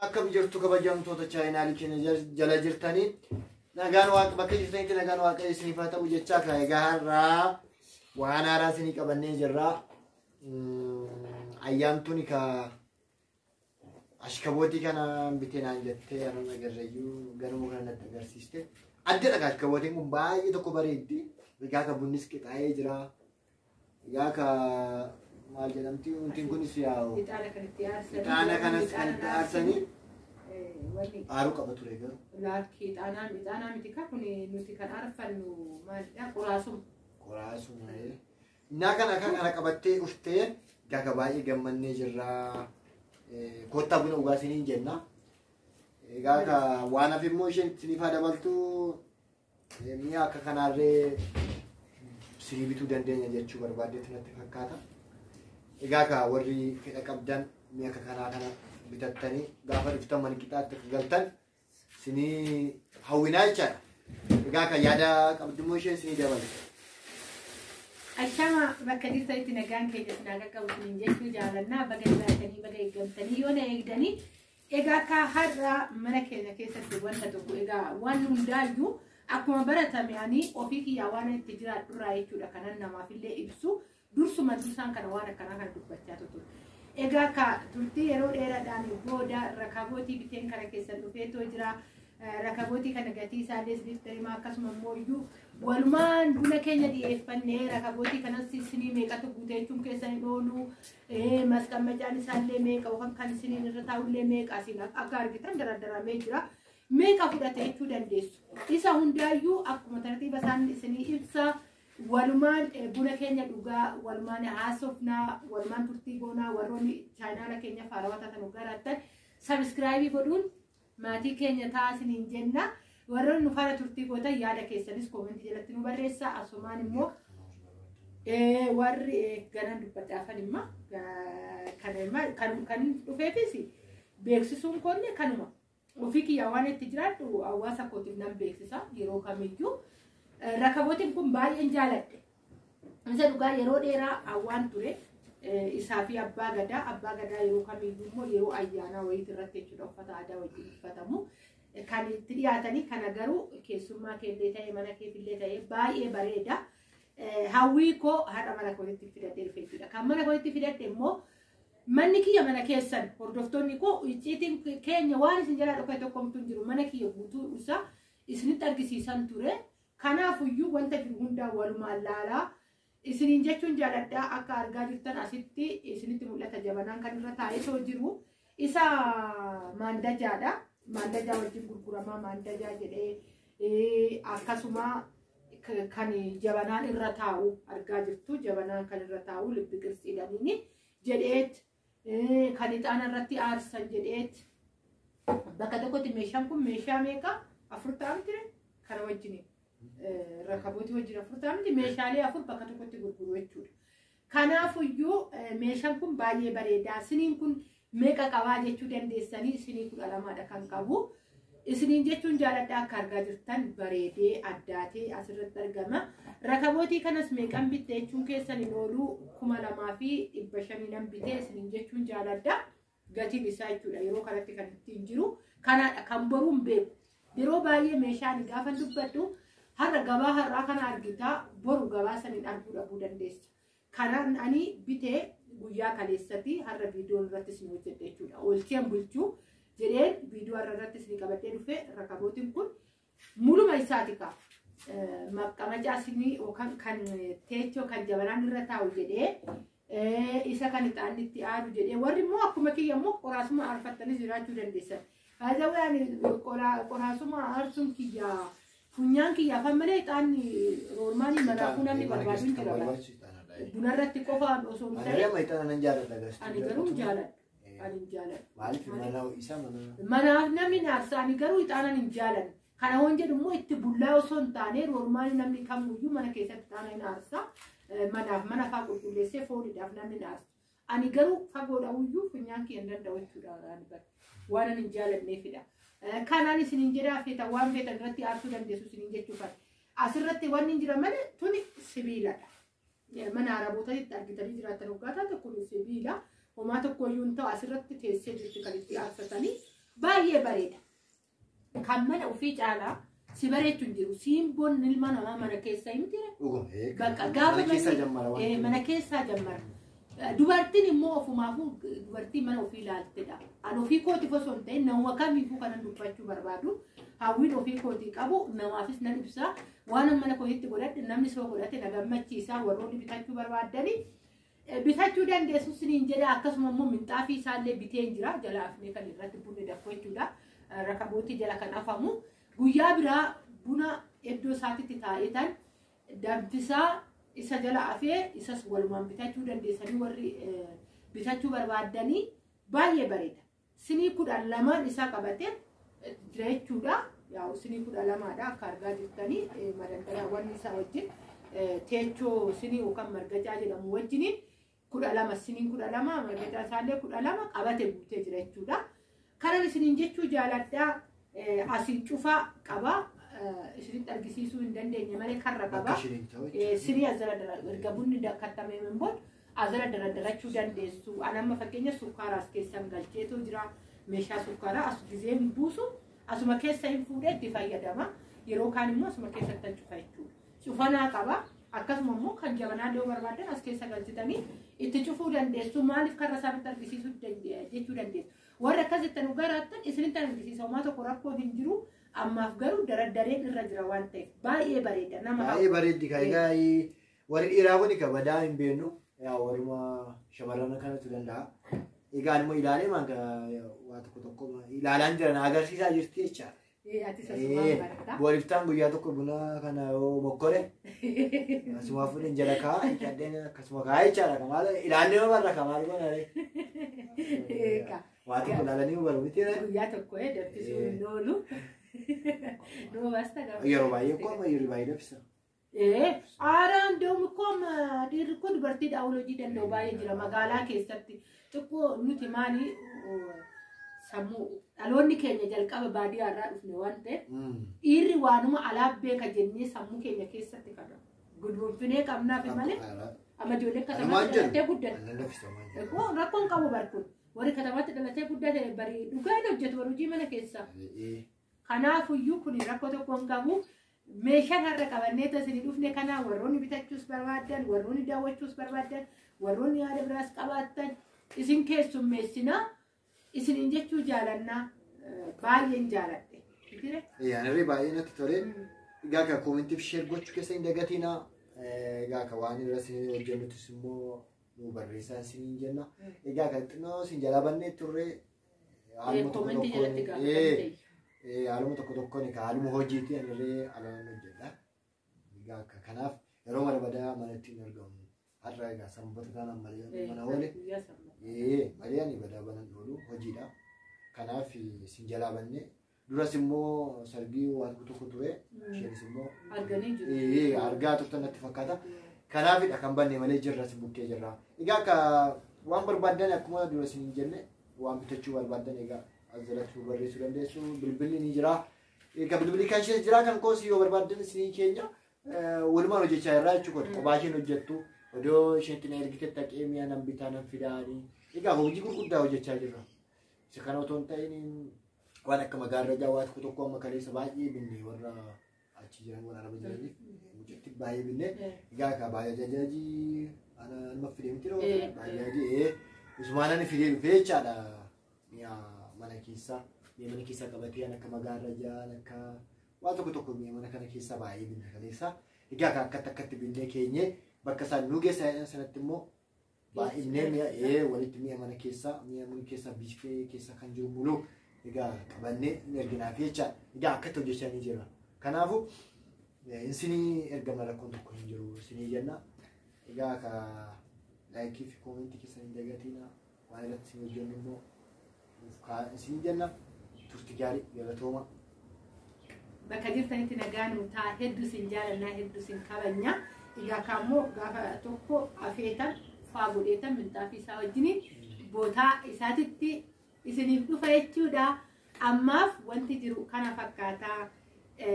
Akkam jirtu kabajamtoota chaayinaa keenya jala jirtanii nagaan waaqa bakka jirtanitti nagaan waaqa isiniif haa ta'u jechaa ka egaa har'aa waan haaraa isinii qabannee jirra. Ayyaantuun ka ashkabootii kana bitee naan jettee yeroo agarreeyyuu ganuma kana natti agarsiiste. Addadha ka ashkabootiin kun baay'ee tokko bareeddi. Egaa ka bunnis qixaa'ee jira. Egaa ka maal jedhamti wantiin kunis yaa'u ixaana kanas kan itti aarsanii aaru qaba ture garuu laakki ixaanaa miti ka kun nuti kan aarfannu maalidha qoraasuma innaa kana qabattee dhuftee egaa baay'ee gammannee jirra. Kottaa buna dhugaasiniin jenna. Egaa ka waan hafe immoo isheen isiniif haa dabaltu mi'a akka kanaarree sinii bituu dandeenya jechuu barbaaddeetu natti fakkaata. Egaa ka warri fedha qabdan mi'a akka kanaa kana bitattanii gaafa dhuftan mana qixaatti akka galtan sinii hawwinaa jechaadha. Egaa ka yaada qabdu immoo isheen sinii dabalti. Ashama bakka jirtanitti nagaan keenya sinaa qaqqabu siniin jechuu jaalannaa baga jiraatanii baga eeggamtanii yoo na eegdanii egaa ka har'a mana keenya keessatti wanta tokko egaa waan hundaayyuu akkuma baratame ani ofii kiyyaa waan itti jiraadhurraa jechuudha kanan namaafillee ibsu dursuma dursaan kana waan akkanaa kana dubbachaa turte. Egaa ka turtii yeroo dheeraadhaan booda rakabootii biteen kana keessan dhufeetoo jira. Rakabootii kana gatii isaallee sirriitti akkasuma immoo iyyuu walumaan buna keenya dhiyeeffannee rakabootii kanas isinii meeqatu guutee jechuun keessan oolu masqammacaan isaallee meeqa yookaan kan isiniin irra taa'ullee meeqa isin akka argitan daradaramee jira. Meeqa fudhate jechuu dandeessu. Isa hundaayyuu akkuma tartiiba isaan isinii ibsa walumaan buna keenya dhugaa walumaan haasofnaa walumaan turtii goonaa warroonni chaayinaala keenya faarawata kan garaatan sabiskiraayibii godhuun maatii keenya taasiniin jenna. Warroonni nu faana turtii gootan yaada keessanis koomentii jalatti nu barreessa. Asumaan immoo warri ganan dubbadhaafan imma kan dhufeefis beeksisuun koonne kanuma. Ofii kiyyaa waan itti jiraadhu hawaasa kootiif nan beeksisa yeroo kamiyyuu. Rakabootiin kun baay'een jaaladhe. Isa dhugaa yeroo dheeraa waan ture isaa fi abbaa gadaa yeroo kamiyyuu immoo yeroo ayyaanaa wayiitti irratti jechuudha uffata aadaa wajjin uffatamu. Kan itti dhiyaatanii kana garuu keessummaa keellee ta'e mana keefillee ta'e baay'ee bareeda. Hawwii koo haadha mana kootitti fidadhee dhufe jechuudha. Kan mana kootitti fidadhe immoo manni kiyya mana keessan hordoftoonni koo icciitiin keenya waan isin jalaa dhufe tokko mtu jiru mana kiyya guutuu isaa isinitti argisiisan ture. Kanaafuyyuu wanta jiru hundaa walumaan laalaa isiniin jechuun jaaladhaa akka argaa jirtan asitti isinitti mul'ata jabanaan kan irra taa'ee jiru isa maandajaadha. Maandajaa wajjin gurguramaa maandajaa jedhee akkasuma kan jabanaan irra taa'u argaa jirtu jabanaan kan irra taa'u libbi qirtsiidhaniini jedheet kan ixaana irratti aarsan jedheet bakka tokkotti meeshaan kun meeshaa meeqa 40 ture kana wajjin rakabootii wajjin 40 meeshaalee 4 bakka tokkotti gurguru jechuudha. Kanaafuyyuu meeshaan kun baay'ee bareedaa. Siniin kun meeqa qabaa jechuu dandeessanii isinii 12dha kan qabu. Isiniin jechuun jaaladhaa akka argaa jirtan bareedee addaatee asirratti argama. Rakabootii kanas meeqan bitte jechuun keessan hin oolu 2500 nan bitee isiniin jechuun jaaladhaa. Gatiin isaa jechuudha yeroo kanatti kan ittiin jiru. Kanaadha kan boruun beeku. Yeroo baay'ee meeshaan gaafa dubbadhu har'a gabaa har'aa kana argitaa boru gabaa saniin arguu dhabuu dandeessa. Kanaan ani bitee guyyaa kaleessatti har'a viidiyoo irratti isin hojjedhe jechuudha. Oolcheen bulchuu jedheen viidiyoo irratti isin qabadhee dhufe rakabootiin kun muluma isaati ka maqamacaa isinii yookaan kan teechoo kan jabanaan irra taa'u jedhee isa kan ixaanni itti aadu jedhee warri immoo akkuma kiyya immoo qoraasuma aarfattanii jiraachuu dandeessan. Haadha qoraasuma aarsuun kiyyaa funyaan kiyyaa afaan malee ixaanni roormaanii manaafuu namni barbaadu hin jira. Buna irratti qofaan osoo hin ta'e. Ani garuu jaaladha. Ani jaaladha. Manaaf namni naarsa ani garuu ixaana hin jaaladha. Kana hoon jedhu immoo itti bullaa osoo hin taane roormaanii namni kamiyyuu mana keessatti ixaana hin aarsa. Manaaf mana fa'aa qulqulleessee fooniidhaaf namni naarsa. Ani garuu fagoodha uyyuu funyaan kiyya hin danda'u jechuudha. Waan ani hin jaalanneefidha. Kanaan isiniin jedhaa feetan waan feetan irratti aarsuu dandeessu isiniin jechuudha. Asirratti waan hin jira malee tuni sibiiladha. Mana arabootatti argitanii jiraatan hoggataa tokko sibiila. Homaa tokko iyyuu hin ta'u asirratti teessee jirti kan itti aarsatanii baay'ee bareeda. Kan mana ofii caalaa si bareechu hin jiru. Simboon ilma namaa mana keessa hin jire. Bakka gaafa mana keessaa jammara. Dubartiin immoo ofumaafuu dubartii mana ofii ilaaltedha. An ofii kooti osoo hin ta'in nama kamiifuu kanan dubbachuu barbaadu. Hawwiin ofii kootii qabu namaafis nan ibsa. Waan mana kootiitti godhadhe namni soo godhate na gammachiisa. Warroonni bitachuu barbaadanii bitachuu dandeessu siniin jedha. Akkasuma immoo minxaafii isaallee bitee hin jira. Jala afnee kan irratti bunni dafoo jechuudha. Rakabootii jala kan afamu. Guyyaa biraa buna iddoo isaatitti taa'etan danfisaa isa jala afee isas walumaan bitachuu dandeessanii warri bitachuu barbaadanii baay'ee bareeda. Sinii 12 isaa qabatee jira jechuudha. Yaa sinii 12dha akka argaa jirtanii madaldalaawwan isaa wajjin teechoo sinii yookaan margacaa jedhamu wajjiniin 12 siniin 12 margacaa isaallee 12 qabatee guutee jira jechuudha. Kanan isiniin jechuu jaaladhaa asiin cufaa qaba. Isinitti argisiisuu hin dandeenye malee karra qaba. Sirii azara erga bunni kattamee min azara darachuu dandeessu. Ani amma fakkeenya sukkaaraa as keessan galcheetu jira. Meeshaa sukkaaraa as gizee buusu asuma keessa hin fuudhee itti fayyadama. Yeroo kaan immoo asuma keessatti cufa jechuudha. Cufanaa qaba. Akkasuma immoo kan jabanaa yoo barbaadan as keessa galchitanii itti cufuu dandeessu. Maaliif karra isaanitti argisiisuu jechuu dandeessu. Warra akkasitti nu garaattan isinitti argisiisa. Homaa tokko rakkoo hin jiru. Ammaaf garuu dardareen irra jira waan ta'eef baay'ee bareeda nama baay'ee bareeddi kaayigaa warri dhiiraa kun kabadaa hin beeknu yaa warruma shamarran kanatu danda'a egaan immoo ilaalee maanga waa tokko ilaalaan jiran agarsiisaa jirti jecha booriftaan guyyaa tokko buna kana yoo mokkore asuma fuudhin jala kaa cadheen akkasuma kaa jechaadha kamaala ilaallee barra kamaal godhare waa tokko ilaalanii baru miti guyyaa tokko dabbisuu hin oolu. No basta gaba. Yeroo baay'ee kooma yeroo baay'ee dabsa. Aaraan deemu kooma dhiirri kun dubartii daawwachuu hojii danda'u baay'ee jira magaalaa keessatti. Xiqqoo nuti maali sammuu dhaloonni keenya jalqaba baadiyyaa irraa dhufne waan ta'eef dhiirri waanuma alaa beeka jennee sammuu keenya keessatti kana gudunfinee qabnaaf malee amma ijoollee katamaa dhalatee guddate. Rakkoon qabu barkuun warri katamaatti dhalatee guddate barii dhugaa hin hojjetu warri hojii mana keessaa. Kanaafuyyuu kun rakkoo tokko hin qabu. Meeshaan har'a qabannee taasisanii dhufne kana warroonni bitachuus barbaadan, warroonni daawwachuus barbaadan, warroonni yaada biraas qabaatan isin keessummeessina. Isiniin jechuu jaalannaa baay'een jaaladhe. Yaanarree baay'ee natti tole. Egaa akka koomentiif sheer gochuu keessa hin dagatina. Egaa akka waan irra isin hojjennutis immoo nu barreessaa isiniin jenna. Egaa akka xinnoo isin jalaa bannee turre haaluma tokko tokkoon haaluma hojiitti anirree alaan hojjedha. Egaa akka kanaaf yeroo barbaada manatti hin argamu. Har'a egaa sanbata kanaan malee mana oole. Malee ani badaa banan oolu hojiidha. Kanaaf isin jalaa bannee duras immoo sargii waan tokko ture. Isheenis immoo argaa turtan natti fakkaata. Kanaafidha kan banne malee jirras bukkee jirra. Egaa akka waan barbaadan akkuma dura isin jenne waan bitachuu barbaadan egaa azalachuu barreessuu dandeessu. Bilbilli ni jira. Egaa bilbilli kan ishee jira kan koosii yoo barbaadan isin keenya walumaan hojjechaa irraa jechuudha. Kophaa isheen hojjettu odoo isheetti na ergite taqee mi'a nan bitaa nan fidaanii. Egaa hojii gurguddaa hojjechaa jirra. Isa kana otoo hin ta'in waan akka magaarrajaa waa tokko amma kaleessa baay'ee binne warra achi jiran waan araba jiraniif mucatti baay'ee binne. Egaa akka baay'ee nama fidee miti dhoo baay'ee usmaanani fidee dhufee jechaadha. Mi'a mana keessaa qabatee akka magaarrajaa akka waa tokko mi'a mana kana keessaa baay'ee binne kaleessa. Egaa akkatti binnee keenye bakka isaan nu geessan sanatti immoo baay'inee mi'a walitti mi'a mana keessaa biifee keessa kan jiru muluu egaa qabannee erginaaf jecha egaa akkatti hojjechaa ni jira. Kanaafuu isinii ergama rakkoon tokko hin jiru isinii jenna. Egaa akka laayikii fi koomentii keessan hin dagatina waan irratti isin hojjennu immoo isinii jenna. Turtii gaarii galatooma. Bakka jirtanitti nagaan taa hedduu isin jaalannaa hedduu isin kabajna. Egaa kaammoo gaafa tokko afeetan faa godheetan minxaafii isaa wajjiniin bootaa isaatitti isiniif dhufa jechuudha. Ammaaf wanti jiru kana fakkaataa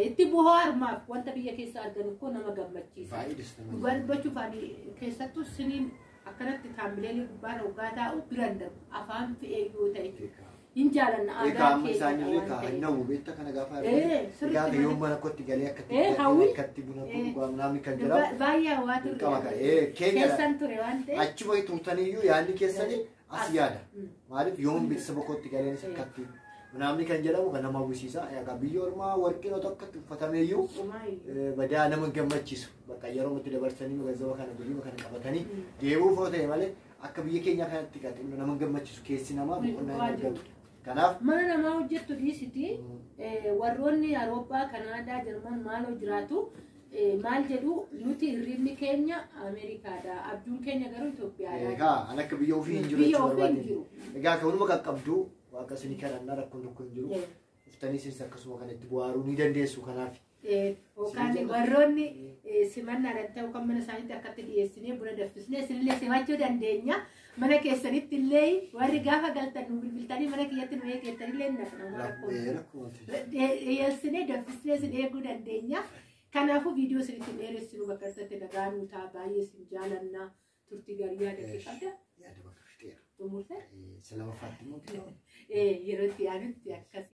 itti bohaarmaaf wanta biyya keessa argamu kun nama gammachiisa. Dubbachuuf ani keessattuu isiniin akkanatti taambilee gubbaan hoggaa taa'u biraan darbu afaan fe'ee yoo ta'e hin jaalanna aadaa keenya isaanillee kaa'annaa beekta kana gaafa gaafa yoo mana kootti galee akkatti buna dhugaa namni kan jedhamu baay'ee hawaa ture keessan ture waan ta'eef achuma turtaniyyuu yaadni keessanii as yaada maaliif yoom beeksisa kootti galeen akkatti namni kan jedhamu kan nama hawwisiisa egaa biyya ormaa warqinoo tokkotti uffatameeyyuu badaa nama gammachiisu bakka yeroo itti dabarsanii magaazaba kana gurguruu kana qabatanii deebi'uuf yoo ta'e malee akka biyya keenya kanatti kan nama gammachiisu keessi namaa boqonnaa hin argatu. Kanaaf mana namaa hojjettu dhiisiti warroonni Awurooppaa, Kanaadaa, Jarman maaloo jiraatu maal jedhu nuti hirribni keenya Ameerikaadha abjuun keenya garuu Itoophiyaadha. Egaa an akka biyya ofii hin jiru jechuudha barbaadne. Egaa kan hunuma qaqqabdu waaqa isinii kanannaa rakkoon tokko hin jiru. Iftanii isinis akkasuma kan itti bu'aaruu ni dandeessu kanaaf. Yookaan warroonni simannaadhaan ta'u kan mana isaaniitti akkatti dhiyeessinee buna danfisnee isinillee simachuu dandeenya. Mana keessanitti illee warri gaafa galtan nu bilbiltanii mana kiyyatti nu eeggattanillee rakkoon dhiyeessinee danfisnee isin eeguu dandeenya. Kanaafuu viidiyoo isinitti dheeressinu bakka isatti nagaa nuu ta'a baay'ee isin jaalannaa turtii gaarii yaadatti qabda. Yaada bakka fiteera. Xumurte? Salama faatti moo? Yeroo itti yaadutti akkas.